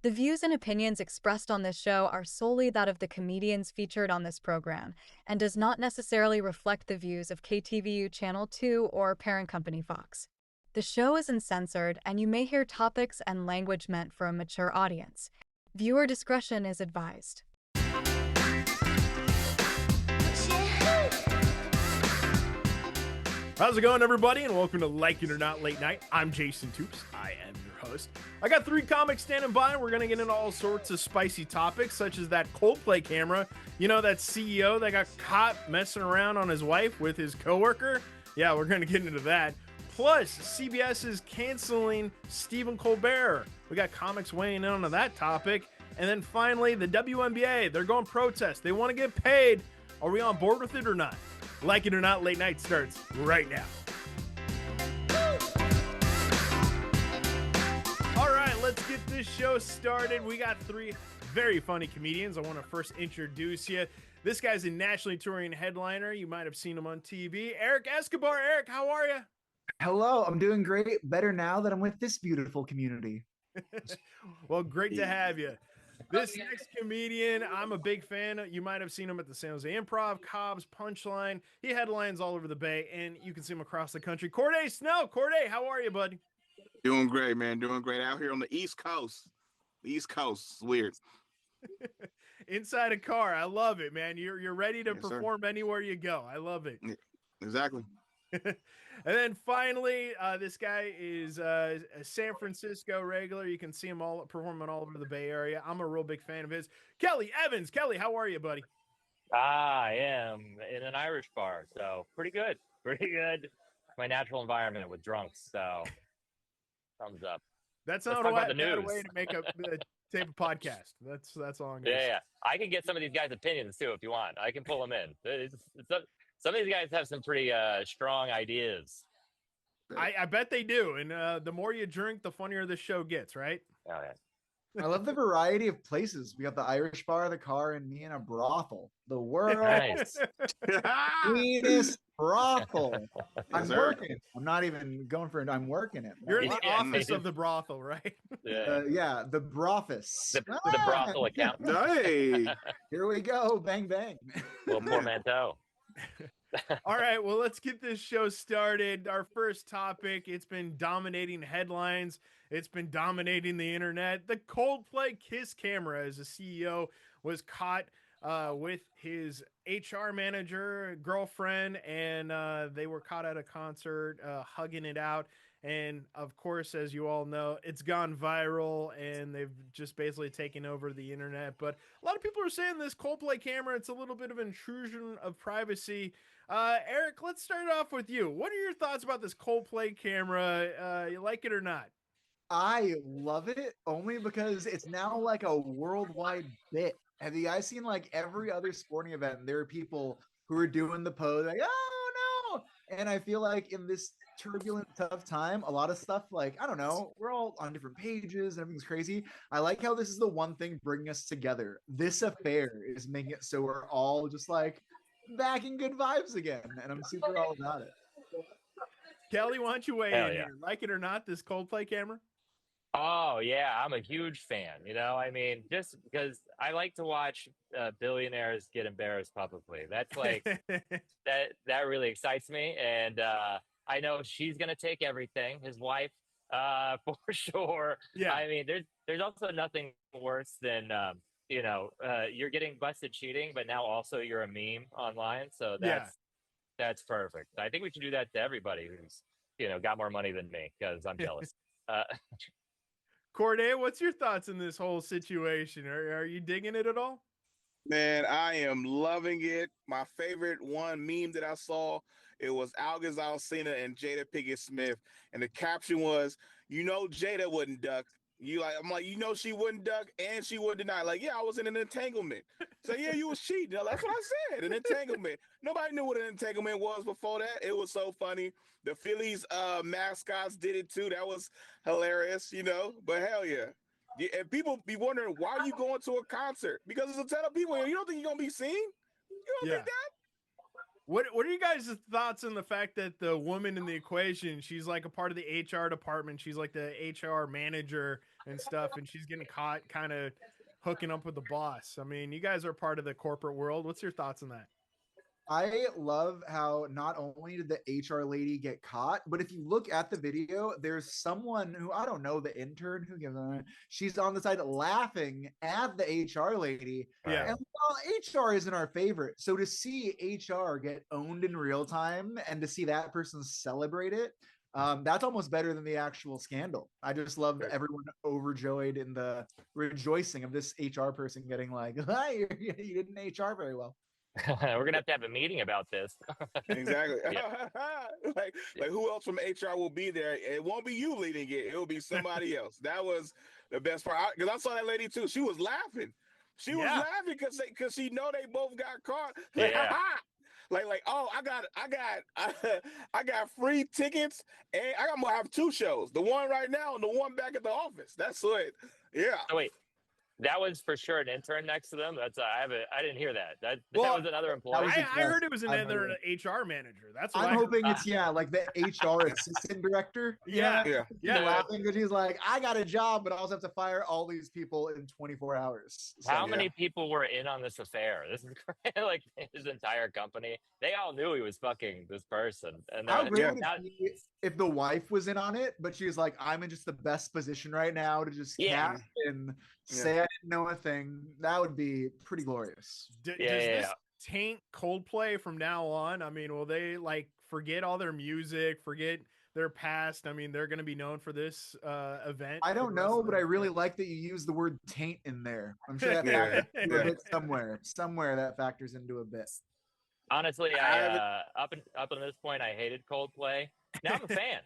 The views and opinions expressed on this show are solely that of the comedians featured on this program and does not necessarily reflect the views of KTVU Channel 2 or parent company Fox. The show is uncensored, and you may hear topics and language meant for a mature audience. Viewer discretion is advised. How's it going, everybody, and welcome to Like It or Not Late Night. I'm Jason Toops. I am your host. I got 3 comics standing by, and we're going to get into all sorts of spicy topics, such as that Coldplay camera. You know, that CEO that got caught messing around on his wife with his coworker? Yeah, we're going to get into that. Plus, CBS is canceling Stephen Colbert. We got comics weighing in on that topic. And then finally, the WNBA. They're going protest. They want to get paid. Are we on board with it or not? Like It or Not Late Night starts right now. All right, let's get this show started. We got 3 very funny comedians. I want to first introduce you. This guy's a nationally touring headliner. You might have seen him on TV. Eric Escobar. Eric, how are you? Hello, I'm doing great. Better now that I'm with this beautiful community. Well, great to have you. This next comedian, I'm a big fan. You might have seen him at the San Jose Improv, Cobb's, Punchline. He headlines all over the Bay, and you can see him across the country. Corday Snell. Corday, how are you, buddy? Doing great, man. Doing great out here on the East Coast. The East Coast. It's weird. Inside a car. I love it, man. You're ready to Yes, perform anywhere you go. I love it. Exactly. And then finally, this guy is a San Francisco regular. You can see him all performing all over the Bay Area. I'm a real big fan of his. Kelly Evans. Kelly, how are you, buddy? I am in an Irish bar, so pretty good. Pretty good. My natural environment with drunks, so thumbs up. That's Let's not talk a about the bad news. way to make a tape a podcast. That's all I'm gonna say. Yeah. I can get some of these guys' opinions too if you want. I can pull them in. Some of these guys have some pretty strong ideas. I bet they do. And the more you drink, the funnier this show gets, right? Oh, yeah. I love the variety of places. We got the Irish bar, the car, and me in a brothel. The world's Nice. sweetest brothel. I'm sir. working. I'm not even going for it. I'm working it. You're in the Yeah. office of the brothel, right? Yeah. Yeah, the brothos. The brothel account. Hey. Here we go. Bang, bang. Little portmanteau. All right, well, let's get this show started. Our first topic, it's been dominating headlines. It's been dominating the internet. The Coldplay Kiss camera, as the CEO was caught with his HR manager, girlfriend, and they were caught at a concert hugging it out. And of course, as you all know, it's gone viral and they've just basically taken over the internet. But a lot of people are saying this Coldplay camera, it's a little bit of intrusion of privacy. Eric, let's start off with you. What are your thoughts about this Coldplay camera? You like it or not? I love it only because it's now like a worldwide bit. Have you guys seen like every other sporting event? There are people who are doing the pose like, oh no. And I feel like in this turbulent, tough time, a lot of stuff like, I don't know, we're all on different pages and everything's crazy. I like how this is the one thing bringing us together. This affair is making it so we're all just like back in good vibes again. And I'm super all about it. Kelly, why don't you weigh Hell in yeah. here? Like it or not, this Coldplay camera? Oh yeah, I'm a huge fan. I mean, just because I like to watch billionaires get embarrassed publicly. That's like that really excites me, and I know she's gonna take everything. His wife, for sure. Yeah. I mean, there's also nothing worse than you're getting busted cheating, but now also you're a meme online. So that's perfect. I think we should do that to everybody who's got more money than me because I'm jealous. Corday, what's your thoughts on this whole situation? Are you digging it at all? Man, I am loving it. My favorite meme that I saw, it was Algaz Alsina and Jada Pinkett Smith. And the caption was, Jada wouldn't duck. I'm like, she wouldn't duck and she wouldn't deny. Like, yeah, I was in an entanglement. So yeah, you was cheating. That's what I said, an entanglement. Nobody knew what an entanglement was before that. It was so funny. The Phillies mascots did it too. That was hilarious, but hell yeah. And people be wondering, why are you going to a concert? Because there's a ton of people. You don't think you're going to be seen? You don't think that? What are you guys' thoughts on the fact that the woman in the equation, she's like a part of the HR department, she's like the HR manager and stuff, and she's getting caught kind of hooking up with the boss? I mean, you guys are part of the corporate world. What's your thoughts on that? I love how not only did the HR lady get caught, but if you look at the video, there's someone who I don't know, the intern who gives she's on the side laughing at the HR lady. Yeah. And well, HR isn't our favorite. So to see HR get owned in real time and to see that person celebrate it, that's almost better than the actual scandal. I just love everyone overjoyed in the rejoicing of this HR person getting like, you didn't HR very well. We're gonna have to have a meeting about this. Exactly. like who else from HR will be there? It won't be you leading it. It will be somebody else. That was the best part, because I saw that lady too. She was laughing. She was laughing because she know they both got caught. Like, like oh, I got free tickets, and I'm gonna have 2 shows. The one right now and the one back at the office. That's it. Yeah. Oh, wait. That was for sure an intern next to them. That's I didn't hear that. That was another employee. I heard it was another HR manager. That's what I'm hoping it's like the HR assistant director. Yeah. Laughing because he's like, I got a job, but I also have to fire all these people in 24 hours. So, how many people were in on this affair? This is like his entire company. They all knew he was fucking this person. And how great would it be if the wife was in on it, but she's like, I'm in just the best position right now to just cast and say I didn't know a thing. That would be pretty glorious. Does this taint Coldplay from now on? I mean, will they like forget all their music, forget their past? I mean, they're going to be known for this event. I don't know, but I really like that you use the word taint in there. I'm sure that factors into a bit somewhere that factors into a bit. Honestly, up until this point, I hated Coldplay. Now I'm a fan.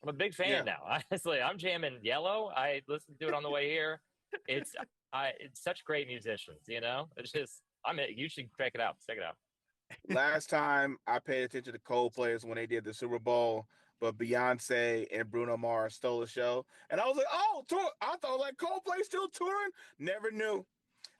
I'm a big fan now. Honestly, I'm jamming Yellow. I listened to it on the way here. It's such great musicians, you know. It's just you should check it out. Check it out. Last time I paid attention to Coldplay is when they did the Super Bowl, but Beyonce and Bruno Mars stole the show, and I was like, oh, I thought like Coldplay still touring. Never knew.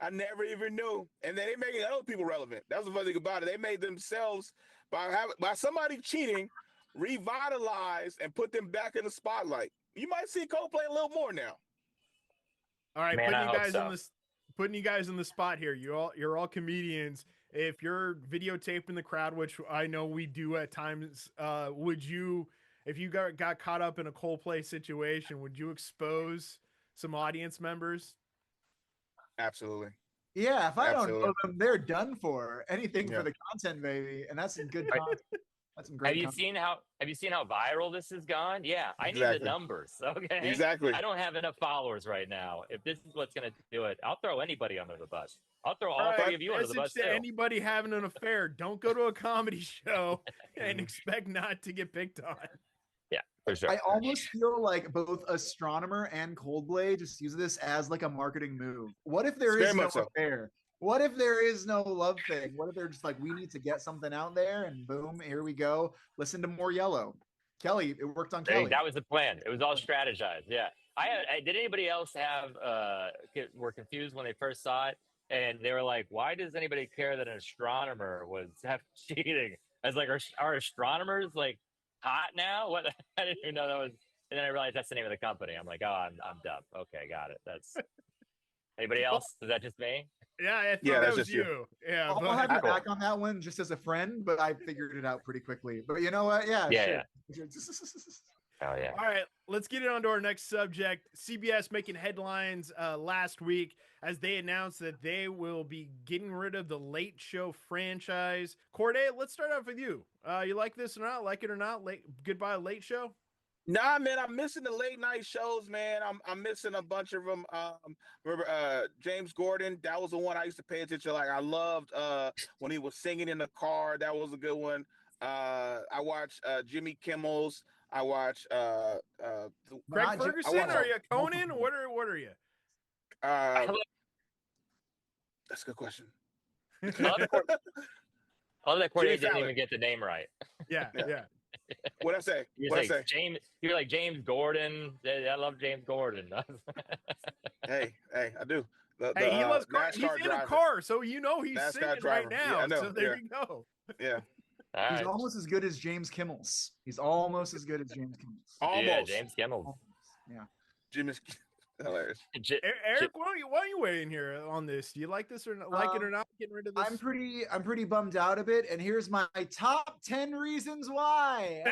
I never even knew. And then they making other people relevant. That's the funny thing about it. They made themselves by somebody cheating, revitalize and put them back in the spotlight. You might see Coldplay a little more now. All right, putting you guys in the spot here. You're all comedians. If you're videotaping the crowd, which I know we do at times, would you, if you got caught up in a Coldplay situation, would you expose some audience members? Absolutely. Yeah, if I don't know them, they're done for. Anything for the content, baby, and that's some good content. That's some great. Have you seen how viral this has gone? Yeah, I need the numbers. Okay, exactly. I don't have enough followers right now. If this is what's going to do it, I'll throw anybody under the bus. I'll throw all 3 of you under the bus too. Anybody having an affair, don't go to a comedy show and expect not to get picked on. Yeah, for sure. I almost feel like both Astronomer and Coldplay just use this as like a marketing move. What if there is no affair? What if there is no love thing? What if they're just like, we need to get something out there, and boom, here we go. Listen to more Yellow. Kelly, it worked on Kelly. That was the plan. It was all strategized. Yeah. Did anybody else were confused when they first saw it? And they were like, why does anybody care that an astronomer was cheating? I was like, are astronomers like hot now? What? I didn't even know that was. And then I realized that's the name of the company. I'm like, oh, I'm dumb. Okay, got it. That's anybody else? Is that just me? Yeah, I thought that was you. Yeah, I'll have you back on that one just as a friend, but I figured it out pretty quickly. But you know what? Yeah. Oh yeah. All right, let's get it on to our next subject. CBS making headlines last week as they announced that they will be getting rid of the Late Show franchise. Corday, let's start off with you. You like this or not? Like it or not? Goodbye Late Show. Nah, man, I'm missing the late night shows, man. I'm missing a bunch of them. Remember James Gordon? That was the one I used to pay attention. Like I loved when he was singing in the car. That was a good one. I watched Jimmy Kimmel's. I watched Greg Ferguson. Are you Conan? What are you? That's a good question. I love that Corday didn't even get the name right. Yeah. What'd I say? You're like James Gordon. I love James Gordon. hey, I do. He loves cars. He's in a car, so you know he's singing right now. Yeah, I know. So there you go. Yeah. All He's right. almost as good as James Kimmel's. He's almost as good as James Kimmel's. Almost. Yeah, James Kimmel. Almost. Yeah. Jim is hilarious. Eric, why don't you weigh in here on this? Do you like this or not, like it or not? Getting rid of this? I'm pretty bummed out a bit, and here's my top 10 reasons why.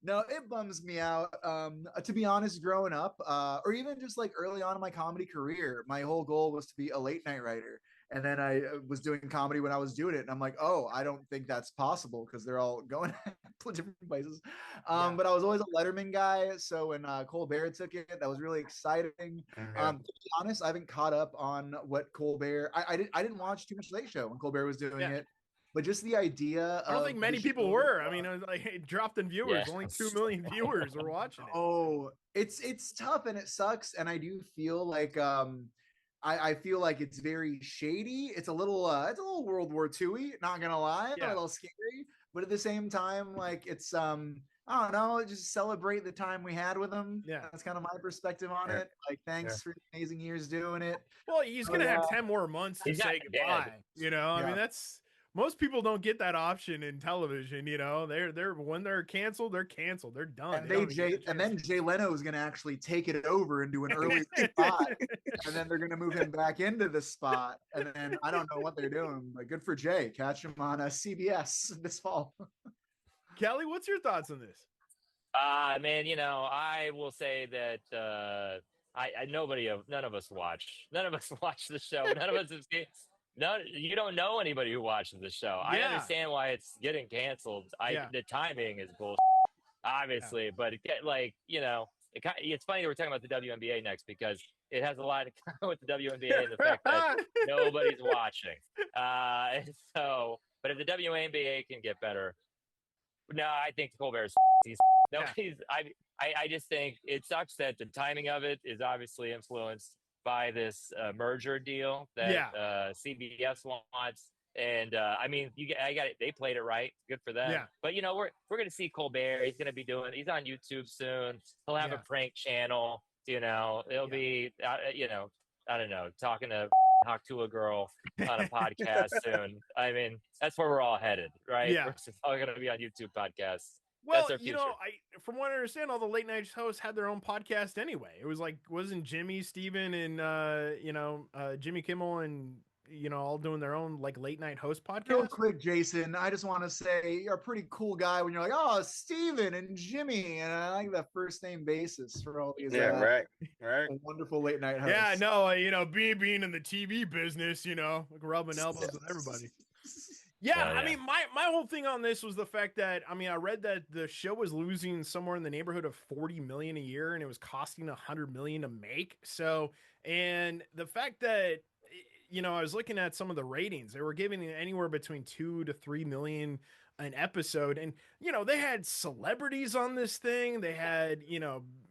No, it bums me out. To be honest, growing up, or even just like early on in my comedy career, my whole goal was to be a late night writer. And then I was doing comedy when I was doing it, and I'm like, oh, I don't think that's possible because they're all going different places. But I was always a Letterman guy, so when Colbert took it, that was really exciting. To be honest, I haven't caught up on what Colbert. I didn't watch too much Late Show when Colbert was doing it. But just the idea. I don't think many people were. I mean, it was like it dropped in viewers. Yeah. Only 2 million viewers were watching it. Oh, it's tough and it sucks. And I do feel like I feel like it's very shady. It's a little World War II-y, not gonna lie, a little scary. But at the same time, like it's I don't know, just celebrate the time we had with him. Yeah, that's kind of my perspective on it. Like, thanks for the amazing years doing it. Well, he's gonna have 10 more months to say goodbye. You know, I mean, that's. Most people don't get that option in television, you know. They're when they're canceled, they're canceled. They're done. And then Jay Leno is going to actually take it over and do an early spot, and then they're going to move him back into the spot. And then I don't know what they're doing, but good for Jay. Catch him on CBS this fall. Kelly, what's your thoughts on this? Man, you know, I will say that none of us watch the show. None of us have seen. No, you don't know anybody who watches the show. Yeah. I understand why it's getting canceled. The timing is bullshit, obviously, but you know, it's funny that we're talking about the WNBA next because it has a lot in common with the WNBA and the fact that nobody's watching. But if the WNBA can get better, no, I think Colbert's nobody's. I just think it sucks that the timing of it is obviously influenced by this merger deal that CBS wants, and I mean, I got it. They played it right. Good for them. Yeah. But you know, we're gonna see Colbert. He's on YouTube soon. He'll have a prank channel. You know, it'll be you know, I don't know, talking to Haktula girl on a podcast soon. I mean, that's where we're all headed, right? Yeah, we're all gonna be on YouTube podcasts. Well, you know, from what I understand, all the late night hosts had their own podcast anyway. It was like, wasn't Jimmy, Steven, and Jimmy Kimmel and all doing their own like late night host podcast? Real quick, Jason, I just want to say you're a pretty cool guy when you're like, oh, Steven and Jimmy, and I like the first name basis for all these. Right. Wonderful late night hosts. Yeah, no, being in the TV business, like rubbing elbows with everybody. Yeah, I mean, my whole thing on this was the fact that, I mean, I read that the show was losing somewhere in the neighborhood of $40 million a year, and it was costing $100 million to make. So, and the fact that, I was looking at some of the ratings, they were giving it anywhere between 2 to 3 million an episode. And, they had celebrities on this thing. They had,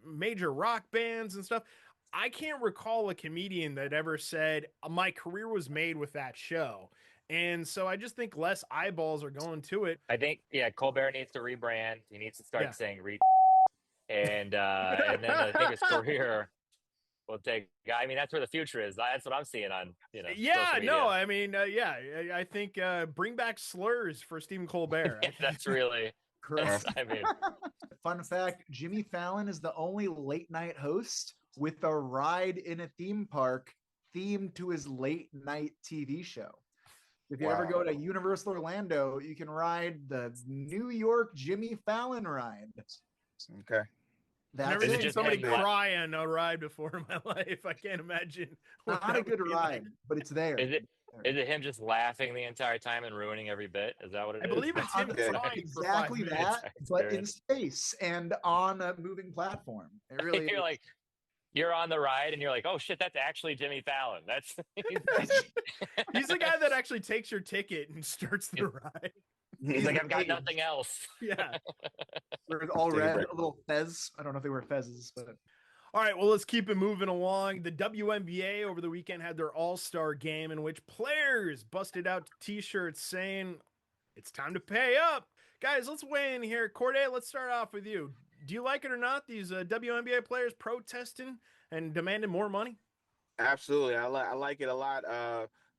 major rock bands and stuff. I can't recall a comedian that ever said my career was made with that show. And so I just think less eyeballs are going to it. I think, Colbert needs to rebrand. He needs to start saying and then I think his career will take. I mean, that's where the future is. That's what I'm seeing on, Yeah, no, I mean, I think bring back slurs for Stephen Colbert. That's really correct. I mean, fun fact: Jimmy Fallon is the only late night host with a ride in a theme park themed to his late night TV show. If you ever go to Universal Orlando, you can ride the New York Jimmy Fallon ride. Okay. I've never seen somebody cry on a ride before in my life. I can't imagine. Not a good ride, but it's there. Is it him just laughing the entire time and ruining every bit? Is that what it is? I believe it's him crying exactly for 5 that, but in space and on a moving platform. It really You're like, you're on the ride and you're like, oh shit, that's actually Jimmy Fallon. That's he's the guy that actually takes your ticket and starts the ride. He's like, I've got nothing else. Yeah. We're all red, a little fez. I don't know if they wear fezzes, but all right, well, let's keep it moving along. The WNBA over the weekend had their all-star game in which players busted out t-shirts saying it's time to pay up. Guys, let's weigh in here. Corday, let's start off with you. Do you like it or not, these WNBA players protesting and demanding more money? Absolutely. I like it a lot.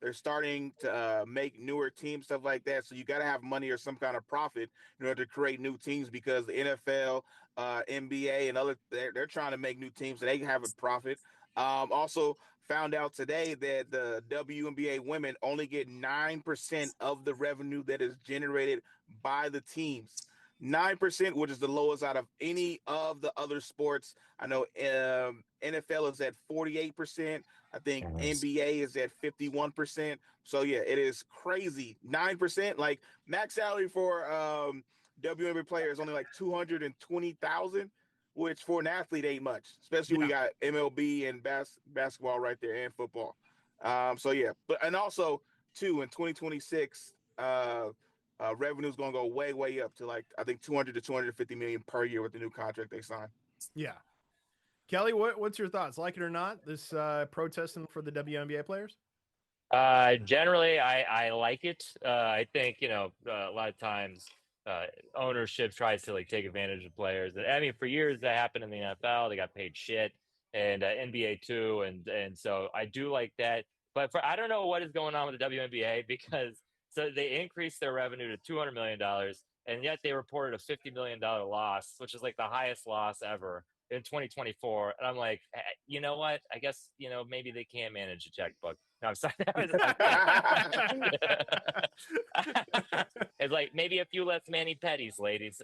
They're starting to make newer teams, stuff like that. So you got to have money or some kind of profit in order to create new teams, because the NFL, NBA, and they're trying to make new teams so they can have a profit. Also found out today that the WNBA women only get 9% of the revenue that is generated by the teams. 9%, which is the lowest out of any of the other sports. I know NFL is at 48%. I think NBA is at 51%. So yeah, it is crazy. 9%. Like max salary for WNBA player is only like 220,000, which for an athlete ain't much. Especially we got MLB and basketball right there and football. So yeah, but and also too in 2026. Revenue is going to go way up to like I think 200 to 250 million per year with the new contract they signed. Yeah, Kelly, what's your thoughts? Like it or not, this protesting for the WNBA players? Generally, I like it. I think a lot of times ownership tries to like take advantage of players. I mean, for years that happened in the NFL. They got paid shit, and NBA too, and so I do like that. But I don't know what is going on with the WNBA because. So they increased their revenue to $200 million, and yet they reported a $50 million loss, which is like the highest loss ever in 2024. And I'm like, you know what? I guess, maybe they can't manage a checkbook. No, I'm sorry. It's like maybe a few less mani-pedis, ladies.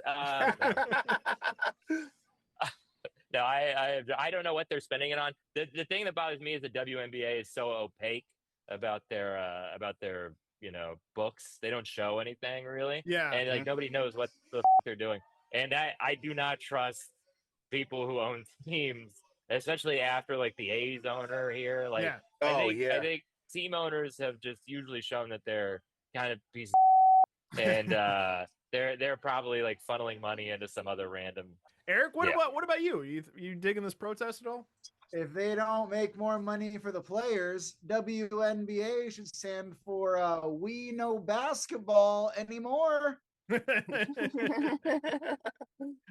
No, I don't know what they're spending it on. The thing that bothers me is the WNBA is so opaque about their books. They don't show anything really. Yeah. And like nobody knows what the they're doing. And I do not trust people who own teams, especially after like the A's owner here. Like I think team owners have just usually shown that they're kind of pieces of and they're probably like funneling money into some other random. Eric, what about you? You digging this protest at all? If they don't make more money for the players, WNBA should stand for We No Basketball Anymore.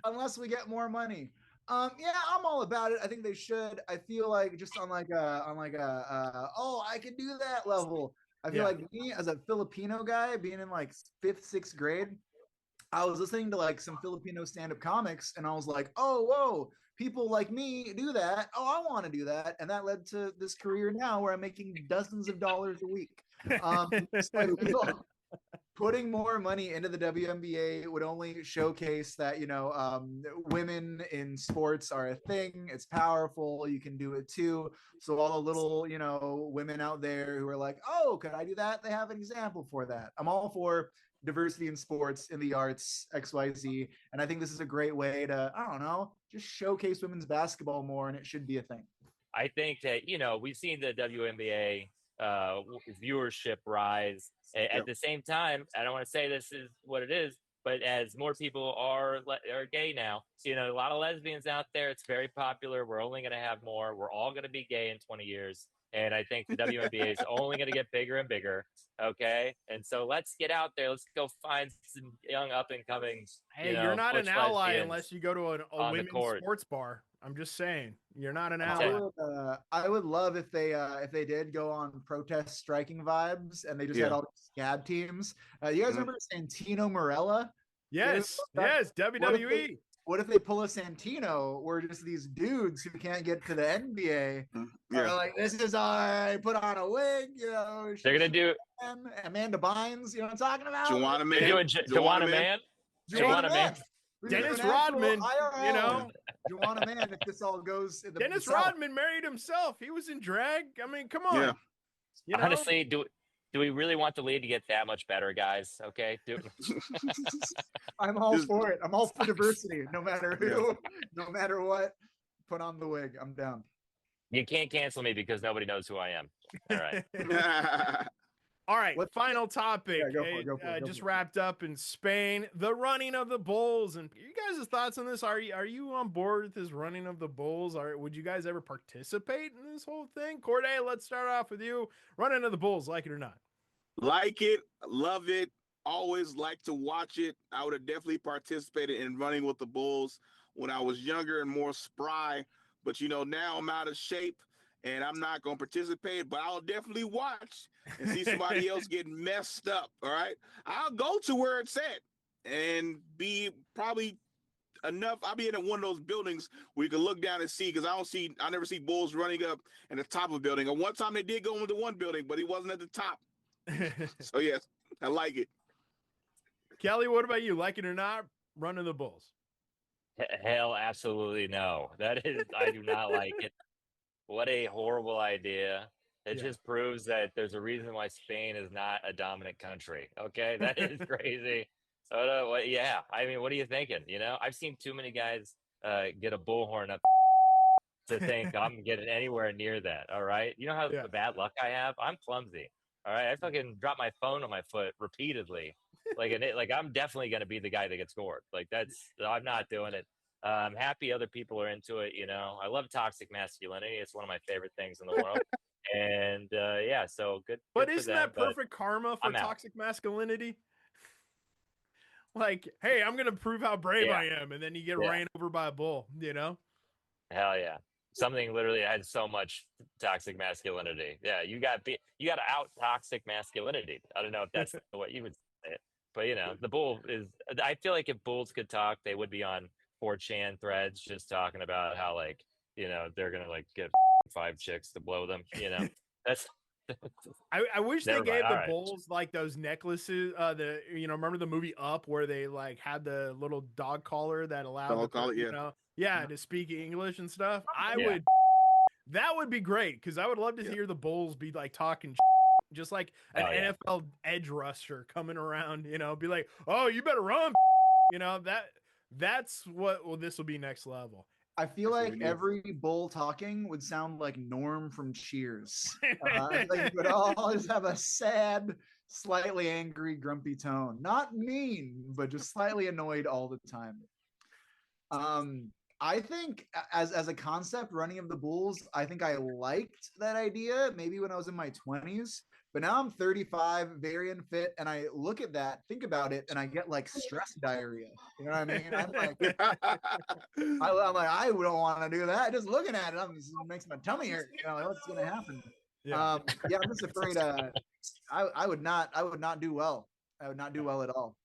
Unless we get more money. Yeah, I'm all about it. I think they should. I feel like just on like a oh, I can do that level. I feel like me as a Filipino guy being in like 5th, 6th grade, I was listening to like some Filipino stand-up comics and I was like, oh, whoa, people like me do that. Oh, I want to do that. And that led to this career now where I'm making dozens of dollars a week. So putting more money into the WNBA would only showcase that, women in sports are a thing. It's powerful. You can do it too. So all the little, women out there who are like, oh, could I do that? They have an example for that. I'm all for diversity in sports, in the arts, XYZ. And I think this is a great way to, I don't know, just showcase women's basketball more, and it should be a thing. I think that, we've seen the WNBA viewership rise. At the same time, I don't want to say this is what it is, but as more people are gay now, a lot of lesbians out there, it's very popular. We're only going to have more. We're all going to be gay in 20 years. And I think the WNBA is only going to get bigger and bigger. Okay. And so let's get out there. Let's go find some young up and coming. Hey, you're not an ally unless you go to a women's sports bar. I'm just saying, you're not an ally. I would love if they did go on protest striking vibes and they just had all these scab teams. You guys remember Santino Marella? Yes, WWE. What if they pull a Santino? We're just these dudes who can't get to the NBA. They're like, this is our put on a wig, They're gonna do Amanda Bynes. You know what I'm talking about? Juwanna Man. Juwanna Man. Juwanna Man. Dennis Rodman. Juwanna Man. If this all goes, in the Dennis Rodman married himself. He was in drag. I mean, come on. Yeah. Honestly, do we really want the league to get that much better, guys? Okay. I'm all for it. I'm all for diversity, no matter who, no matter what. Put on the wig. I'm down. You can't cancel me because nobody knows who I am. All right. All right. Final topic. Go for it. Just wrapped up in Spain. The running of the bulls. And you guys' thoughts on this? Are you on board with this running of the bulls? Would you guys ever participate in this whole thing? Corday, let's start off with you. Running of the bulls, like it or not? Like it, love it, always like to watch it. I would have definitely participated in running with the bulls when I was younger and more spry. But, now I'm out of shape and I'm not going to participate, but I'll definitely watch and see somebody else get messed up. All right. I'll go to where it's at and be probably enough. I'll be in one of those buildings where you can look down and see, because I never see bulls running up at the top of a building. And one time they did go into one building, but he wasn't at the top. So yes, I like it. Kelly, what about you? Like it or not, running the bulls? Hell, absolutely no. That is, I do not like it. What a horrible idea. It just proves that there's a reason why Spain is not a dominant country. Okay, that is crazy. So, yeah, I mean, what are you thinking? You know, I've seen too many guys get a bullhorn up to think I'm getting anywhere near that. All right, you know how bad luck I have? I'm clumsy. All right, I fucking drop my phone on my foot repeatedly. Like I'm definitely going to be the guy that gets scored. I'm not doing it. I'm happy other people are into it. You know, I love toxic masculinity. It's one of my favorite things in the world. And yeah, so good. But good isn't for them, that perfect karma for toxic masculinity? Like, hey, I'm gonna prove how brave I am, and then you get ran over by a bull. You know? Hell yeah. Something literally had so much toxic masculinity. Yeah, you got to out toxic masculinity. I don't know if that's what you would say, but you know, the bull is. I feel like if bulls could talk, they would be on 4chan threads just talking about how, like, you know, they're gonna like get 5 chicks to blow them. You know, that's. I wish they gave the bulls like those necklaces. Remember the movie Up, where they like had the little dog collar that allowed to speak English and stuff. That would be great, because I would love to hear the bulls be like talking just like an NFL edge rusher coming around, you know, be like, oh, you better run, you know, that's what this will be next level. I feel like every bull talking would sound like Norm from Cheers. Like you would always have a sad, slightly angry, grumpy tone. Not mean, but just slightly annoyed all the time. I think as a concept, running of the bulls, I think I liked that idea maybe when I was in my 20s. But now I'm 35, very unfit, and I look at that, think about it, and I get like stress diarrhea. You know what I mean? I'm like, I don't want to do that. Just looking at it, it makes my tummy hurt. You know, like, what's going to happen? I'm just afraid. I would not do well. I would not do well at all.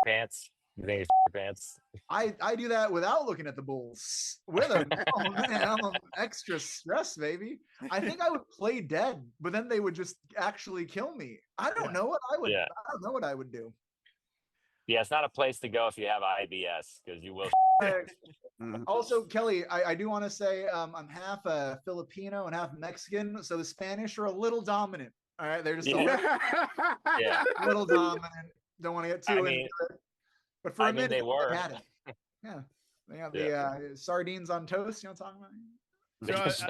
Pants. You think it's pants? I do that without looking at the bulls. With them. Oh man, I'm extra stressed, baby. I think I would play dead, but then they would just actually kill me. I don't know what I would. I don't know what I would do. Yeah, it's not a place to go if you have IBS, because you will. Also, Kelly, I do want to say I'm half Filipino and half Mexican, so the Spanish are a little dominant. All right, they're just a little dominant. Don't want to get too into it. But for a minute, they were. They had it. Yeah. They have the sardines on toast. You know what I'm talking about? So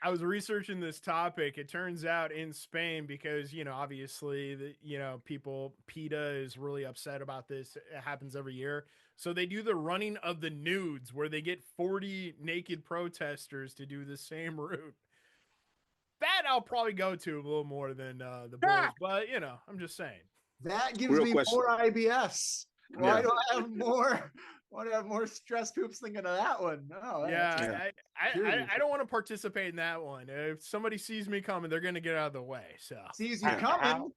I was researching this topic. It turns out in Spain, because, you know, obviously, PETA is really upset about this. It happens every year. So they do the running of the nudes, where they get 40 naked protesters to do the same route. That I'll probably go to a little more than the bulls. But, you know, I'm just saying. That gives me more IBS. Why do I have more? Why do I have more stress poops thinking of that one? No. I don't want to participate in that one. If somebody sees me coming, they're going to get out of the way. So sees you coming.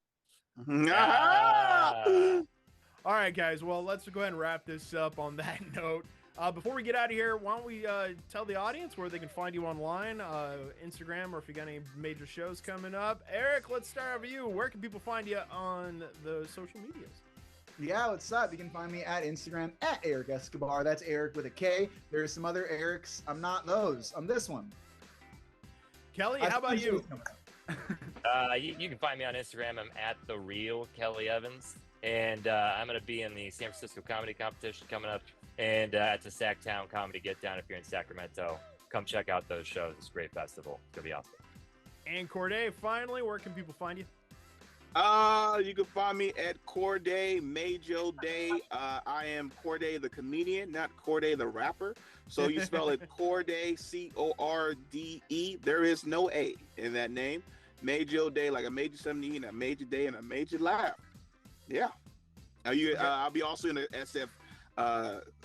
All right, guys. Well, let's go ahead and wrap this up on that note. Before we get out of here, why don't we tell the audience where they can find you online, Instagram, or if you got any major shows coming up. Eric, let's start with you. Where can people find you on the social medias? Yeah, what's up? You can find me at Instagram at Eric Escobar. That's Eric with a K. There's some other Erics. I'm not those. I'm this one. Kelly, how about you? You can find me on Instagram. I'm at The Real Kelly Evans. And I'm going to be in the San Francisco Comedy Competition coming up. And at the Sacktown Comedy Get Down if you're in Sacramento. Come check out those shows. It's a great festival. It's going to be awesome. And Corday, finally, where can people find you? You can find me at Corday Majo Day. I am Corday the comedian, not Corday the rapper. So you spell it Corday, C-O-R-D-E. There is no A in that name. Majo Day, like a major 70 and a major day and a major laugh. Yeah. I'll be also in the SF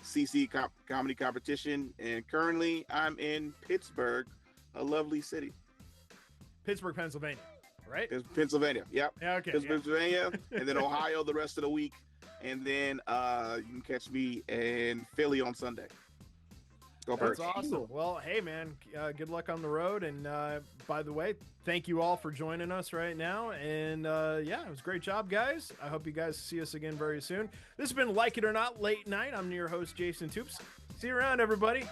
CC comedy competition, and currently I'm in Pittsburgh a lovely city. Pittsburgh, Pennsylvania, right? It's Pennsylvania. Yep. Yeah, okay. Pittsburgh, Pennsylvania, and then Ohio the rest of the week, and then you can catch me in Philly on Sunday. Go That's Birds. awesome. Well, hey, man, good luck on the road. And by the way, thank you all for joining us right now. And yeah, it was a great job, guys. I hope you guys see us again very soon. This has been Like It or Not Late Night. I'm your host, Jason Toops. See you around, everybody.